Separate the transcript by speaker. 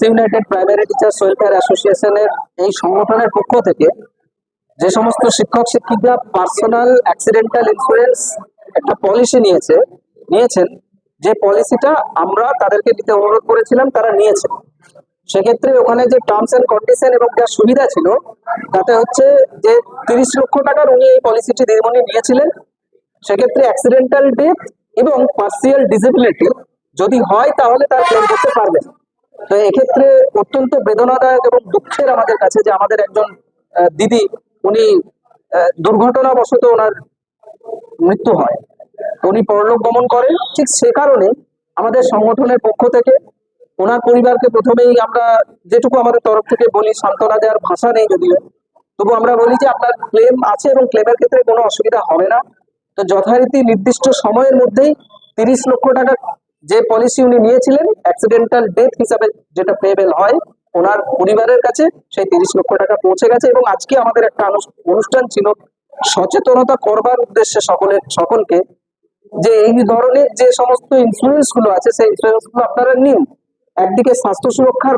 Speaker 1: United primary teachers welfare অ্যাসোসিয়েশনের এই সংগঠনের পক্ষ থেকে যে সমস্ত শিক্ষক শিক্ষিকা পার্সোনাল অ্যাক্সিডেন্টাল ইন্স্যুরেন্স একটা পলিসি নিয়েছেন, যে পলিসিটা আমরা তাদেরকে দিতে অনুরোধ করেছিলাম, তারা নিয়েছে। সেক্ষেত্রে ওখানে যে টার্মস এন্ড কন্ডিশন এবং যা সুবিধা ছিল তাতে হচ্ছে যে 30 লক্ষ টাকার উনি এই পলিসিটি দিদিমণি নিয়েছিলেন। সেক্ষেত্রে অ্যাক্সিডেন্টাল ডেথ এবং পার্সিয়াল ডিসেবিলিটি যদি হয় তাহলে তার ক্লেম করতে পারবেন। তো এক্ষেত্রে অত্যন্ত বেদনাদায়ক এবং দুঃখের আমাদের কাছে যে আমাদের একজন দিদি উনি দুর্ঘটনাবশত ওনার মৃত্যু হয়, উনি পরলোক গমন করেন। ঠিক সে কারণে আমাদের সংগঠনের পক্ষ থেকে ওনার পরিবারকে প্রথমেই আমরা যেটুকু আমাদের তরফ থেকে বলি, সান্ত্বনা দেওয়ার ভাষা নেই যদিও, তবু আমরা বলি যে আপনার ক্লেম আছে এবং ক্লেমের ক্ষেত্রে কোনো অসুবিধা হবে না। তো যথারীতি নির্দিষ্ট সময়ের মধ্যেই 30 লক্ষ টাকা যে পলিসি উনি নিয়েছিলেন অ্যাক্সিডেন্টাল ডেথ হিসাবে যেটা পেবেল হয় ওনার পরিবারের কাছে, সেই 30 লক্ষ টাকা পৌঁছে গেছে। এবং আজকে আমাদের একটা অনুষ্ঠান ছিল সচেতনতা করবার উদ্দেশ্যে সকলকে, যে এই ধরনের যে সমস্ত ইন্স্যুরেন্স গুলো আছে সেই ইন্স্যুরেন্স গুলো আপনারা নিন। একদিকে স্বাস্থ্য সুরক্ষার